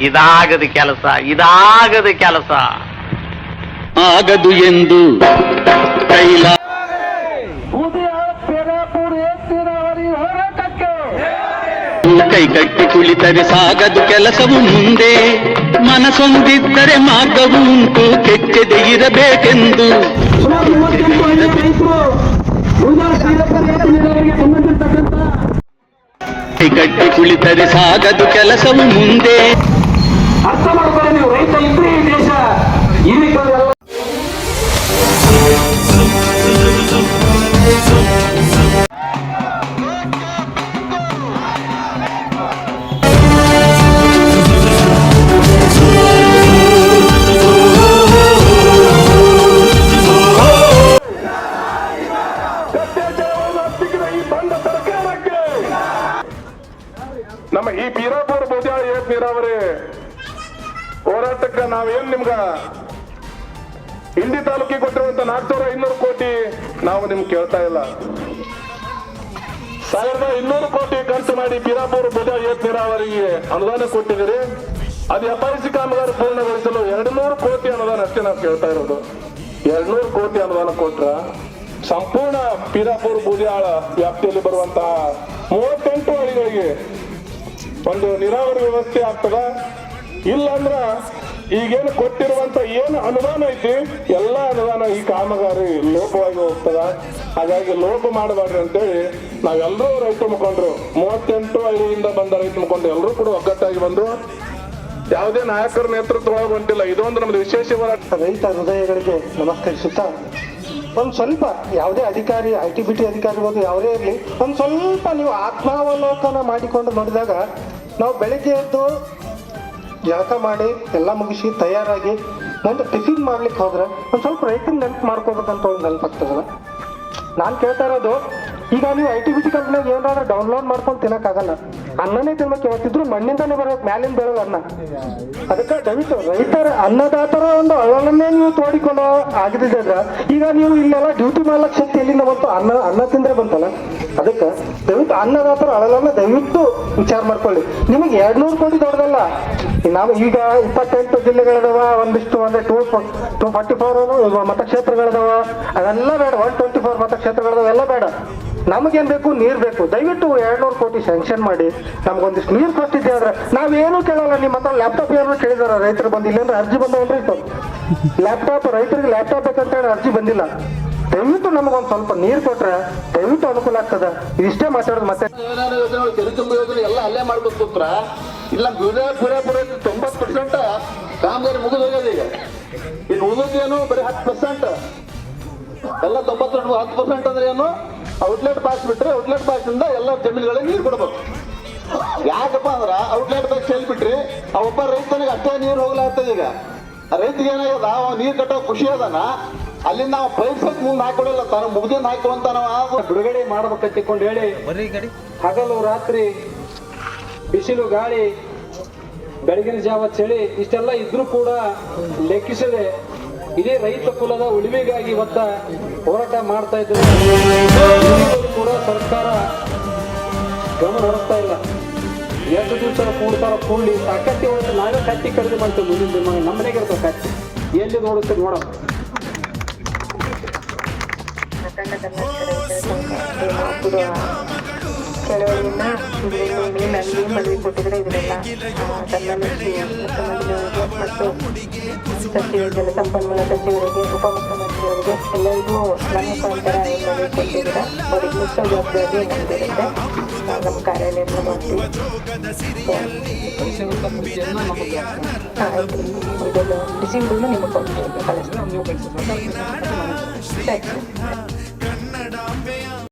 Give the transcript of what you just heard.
ಇದಾಗದ ಕೆಲಸ ಆಗದು ಎಂದು ಕೈಲ ಕೈ ಕಟ್ಟಿ ಕುಳಿತರೆ ಸಾಗದು ಕೆಲಸವು ಮುಂದೆ, ಮನಸೊಂದಿದ್ದರೆ ಮಾರ್ಗವು ಉಂಟು, ಕೆಚ್ಚದೆ ಇರಬೇಕೆಂದು. ಕೈ ಕಟ್ಟಿ ಕುಳಿತರೆ ಸಾಗದು ಕೆಲಸವು ಮುಂದೆ. ಅರ್ಥ ಮಾಡ್ಕೊಳ್ಳಿ, ನೀವು ರೈತ ಇದ್ರೆ ಈ ದೇಶ ನಮ್ಮ ಈ ಬೀರಾಪುರ ಬೋದ್ಯಾಳ ಏತ್ ನೀರಾವರಿ ಹೋರಾಟಕ್ಕೆ ನಾವೇನ್ ನಿಮ್ಗ ಇಂಡಿ ತಾಲೂಕಿಗೆ ಕೊಟ್ಟಿರುವಂತ 4500 ಕೋಟಿ ನಾವು ನಿಮ್ಗೆ ಕೇಳ್ತಾ ಇಲ್ಲ. 1200 ಕೋಟಿ ಖರ್ಚು ಮಾಡಿ ಬೀರಾಪುರ ಬೋದ್ಯಾಳ ಏತ್ ನೀರಾವರಿಗೆ ಅನುದಾನ ಕೊಟ್ಟಿದ್ದೀರಿ. ಅದು FIC ಕಾಮಗಾರಿ ಪೂರ್ಣಗೊಳಿಸಲು 200 ಕೋಟಿ ಅನುದಾನ ಅಷ್ಟೇ ನಾವು ಕೇಳ್ತಾ ಇರೋದು. 200 ಕೋಟಿ ಅನುದಾನ ಕೊಟ್ರ ಸಂಪೂರ್ಣ ಬೀರಾಪುರ ಬೋದ್ಯಾಳ ವ್ಯಾಪ್ತಿಯಲ್ಲಿ ಬರುವಂತಹ 38 ಹಳ್ಳಿಗಳಿಗೆ ಒಂದು ನೀರಾವರಿ ವ್ಯವಸ್ಥೆ ಆಗ್ತದ. ಇಲ್ಲ ಅಂದ್ರ ಈಗೇನು ಕೊಟ್ಟಿರುವಂತ ಏನು ಅನುದಾನ ಐತಿ ಎಲ್ಲ ಅನುದಾನ ಈ ಕಾಮಗಾರಿ ಲೋಪವಾಗಿ ಹೋಗ್ತದ. ಹಾಗಾಗಿ ಲೋಪ ಮಾಡಬಾರ್ದು ಅಂತೇಳಿ ನಾವೆಲ್ಲರೂ ರೈತ ಮುಖಂಡರು 38 ಹಳ್ಳಿಯಿಂದ ಬಂದ ರೈತ ಮುಖಂಡರು ಎಲ್ಲರೂ ಕೂಡ ಒಗ್ಗಟ್ಟಾಗಿ ಬಂದು ಯಾವುದೇ ನಾಯಕರ ನೇತೃತ್ವ ಹೊಂಟಿಲ್ಲ. ಇದೊಂದು ನಮ್ದು ವಿಶೇಷ ಹೋರಾಟ. ರೈತ ಹೃದಯಗಳಿಗೆ ನಮಸ್ಕರಿಸುತ್ತಾ ಒಂದು ಸ್ವಲ್ಪ ಯಾವುದೇ ಅಧಿಕಾರಿ ITBT ಅಧಿಕಾರಿ ಇರ್ಬೋದು, ಯಾವುದೇ ಇರಲಿ, ಒಂದು ಸ್ವಲ್ಪ ನೀವು ಆತ್ಮಾವಲೋಕನ ಮಾಡಿಕೊಂಡು ನೋಡಿದಾಗ ನಾವು ಬೆಳಗ್ಗೆ ಎದ್ದು ಜಳಕ ಮಾಡಿ ಎಲ್ಲ ಮುಗಿಸಿ ತಯಾರಾಗಿ ಒಂದು ಟಿಫಿನ್ ಮಾಡ್ಲಿಕ್ಕೆ ಹೋದ್ರೆ ಒಂದು ಸ್ವಲ್ಪ ರೈತನ ನೆನಪು ಮಾಡ್ಕೋಬೇಕಂತ ಒಂದು ನೆನಪಾಗ್ತದಲ್ಲ. ನಾನು ಕೇಳ್ತಾ ಇರೋದು, ಈಗ ನೀವು ITBT ಕಂಪ್ನಿಯಾಗ ಏನಾದ್ರೂ ಡೌನ್ಲೋಡ್ ಮಾಡ್ಕೊಂಡು ತಿನ್ನಕ್ಕಾಗಲ್ಲ, ಅನ್ನನೇ ತಿನ್ಬೇಕು. ಯಾವತ್ತಿದ್ರು ಮಣ್ಣಿಂದಾನೇ ಬರೋದು, ಮ್ಯಾಲಿಂದ ಬೆಳೋದು ಅನ್ನ. ಅದಕ್ಕೆ ದಯವಿಟ್ಟು ರೈತರ ಅನ್ನದಾತರ ಒಂದು ಅಳಲನ್ನೇ ನೀವು ತೋಡಿಕೊಳ್ಳೋ ಆಗದಿದ್ದ ಈಗ ನೀವು ಇಲ್ಲೆಲ್ಲ ಡ್ಯೂಟಿ ಮಾಡ್ಲಿಕ್ಕೆ ಶಕ್ತಿ ಎಲ್ಲಿಂದ ಬಂತು? ಅನ್ನ ತಿಂದ್ರೆ ಬಂತಲ್ಲ. ಅದಕ್ಕೆ ದಯವಿಟ್ಟು ಅನ್ನದಾತರ ಅಳಲನ್ನ ದಯವಿಟ್ಟು ವಿಚಾರ ಮಾಡ್ಕೊಳ್ಳಿ. ನಿಮಗೆ 200 ಕೋಟಿ ದೊಡ್ಡದಲ್ಲ. ನಾವು ಈಗ 28 ಜಿಲ್ಲೆಗಳದಾವ, ಒಂದಿಷ್ಟು ಅಂದ್ರೆ 244 ಮತಕ್ಷೇತ್ರಗಳದಾವ, ಅವೆಲ್ಲ ಬೇಡ. 124 ಮತಕ್ಷೇತ್ರಗಳದಾವ, ಎಲ್ಲ ಬೇಡ. ನಮಗೇನ್ ಬೇಕು? ನೀರ್ ಬೇಕು. ದಯವಿಟ್ಟು 200 ಕೋಟಿ ಸ್ಯಾಂಕ್ಷನ್ ಮಾಡಿ ನಮ್ಗೊಂದಿಷ್ಟು ನೀರು ಕೊಟ್ಟಿದ್ದೆ ಆದ್ರೆ ನಾವೇನು ಕೇಳಲ್ಲ. ನಿಮ್ಮ ಹತ್ರ ಲ್ಯಾಪ್ಟಾಪ್ ಏನಾದ್ರು ಕೇಳಿದಾರ ರೈತರು ಬಂದು? ಇಲ್ಲೇಂದ್ರೆ ಅರ್ಜಿ ಬಂದವನ್ರಿ ಲ್ಯಾಪ್ಟಾಪ್, ರೈತರಿಗೆ ಲ್ಯಾಪ್ಟಾಪ್ ಬೇಕಂತ ಹೇಳಿ ಅರ್ಜಿ ಬಂದಿಲ್ಲ. ದಯವಿಟ್ಟು ನಮಗೊಂದು ಸ್ವಲ್ಪ ನೀರು ಕೊಟ್ರೆ ದಯವಿಟ್ಟು ಅನುಕೂಲ ಆಗ್ತದ. ಇದಿಷ್ಟೇ ಮಾತಾಡೋದು. ಮತ್ತೆ ಯೋಜನೆ, ಕೆರೆ ತುಂಬ ಯೋಜನೆ ಎಲ್ಲ ಅಲ್ಲೇ ಮಾಡ್ಬೇಕು. ಇಲ್ಲ ಪೂರ 90% ಕಾಮಗಾರಿ ಮುಗಿದು ಹೋಗ್ಯದ. ಈಗ ಇನ್ನು ಉಳಿದೇನು ಬರೀ 10%. ಎಲ್ಲ 10% ಅಂದ್ರೆ ಏನು? ಔಟ್ಲೆಟ್ ಬಾಕ್ಸ್ ಬಿಟ್ರೆ ಔಟ್ಲೆಟ್ ಬಾಕ್ಸ್ ಇಂದ ಎಲ್ಲ ಜಮೀನುಗಳಿಗೆ ನೀರು ಕೊಡ್ಬೇಕು. ಯಾಕಪ್ಪ ಅಂದ್ರ ಔಟ್ಲೆಟ್ ಬಾಕ್ಸ್ ಎಲ್ಲಿ ಬಿಟ್ರಿ ಒಬ್ಬ ರೈತನಿಗೆ ಅಷ್ಟೇ ನೀರು ಹೋಗ್ಲಾಗ್ತದೆ. ಈಗ ರೈತಿಗೆ ಏನಾಗ್ಯದ, ಅವ ನೀರು ಕಟ್ಟೋ ಖುಷಿ ಅದಾನ, ಅಲ್ಲಿಂದ ನಾವು ಪೈಪ್ ಸತ್ ಮುಂದೆ ಹಾಕೊಡಲ್ಲ, ತಾನು ಮುಗ್ದಿಂದ ಹಾಕುವಂತ ನಾವು ಬಿಡುಗಡೆ ಮಾಡ್ಬೇಕಂತಿಕೊಂಡು ಹೇಳಿ ಹಗಲು ರಾತ್ರಿ ಬಿಸಿಲು ಗಾಳಿ ಬೆಳಗಿನ ಜಾವ ಚಳಿ ಇಷ್ಟೆಲ್ಲ ಇದ್ರೂ ಕೂಡ ಲೆಕ್ಕಿಸದೆ ಇದೇ ರೈತ ಕುಲದ ಉಳಿವಿಗಾಗಿ ಇವತ್ತ ಹೋರಾಟ ಮಾಡ್ತಾ ಇದ್ದಾರೆ. ಕೂಡ ಸರ್ಕಾರ ಗಮನ ಹರಿಸ್ತಾ ಇಲ್ಲ. ಎಷ್ಟು ದಿವಸ ಕೂಡ್ಲಿ ಕಟ್ಟಿ ಹೋದ್ರೆ ನಾವೇ ಕಟ್ಟಿ ಖರೀದಿ ಮಾಡ್ತೇವೆ. ಮುಂದಿನ ದಿನ ನಮ್ಮ ಮನೆಗೆ ಇರ್ತವೆ ಕಟ್ಟಿ, ಎಲ್ಲಿ ನೋಡುತ್ತೇವೆ ನೋಡೋಣ. ಕೆಲವರಿಂದ ನನಗೆ ಮದುವೆ ಕೊಟ್ಟಿದ್ರೆ ಇದನ್ನೆಲ್ಲ ಸನ್ಮಾನಿಸಿ ಮುಖ್ಯಮಂತ್ರಿಯವರಿಗೆ ಮತ್ತು ಸಚಿವ ಜಲಸಂಪನ್ಮೂಲ ಸಚಿವರಿಗೆ, ಉಪಮುಖ್ಯಮಂತ್ರಿಯವರಿಗೆ ಎಲ್ಲರಿಗೂ ನನ್ನ ಮುಖಾಂತರ ಮದುವೆ ಕೊಟ್ಟಿದ್ದೀರ. ಅವರಿಗೆ ಮುಖ್ಯ ಜವಾಬ್ದಾರಿ ನಮ್ದಿರುತ್ತೆ. ನಮ್ಮ ಕಾರ್ಯಾಲಯದಿಂದ ಮಾಡ್ತೀವಿ. ಆಯ್ತು, ಇದನ್ನು ರಿಸೀವ್ಗಳನ್ನ ನಿಮಗೆ ಕೊಡ್ತೀವಿ, ಕಳಿಸ್ತೀವಿ.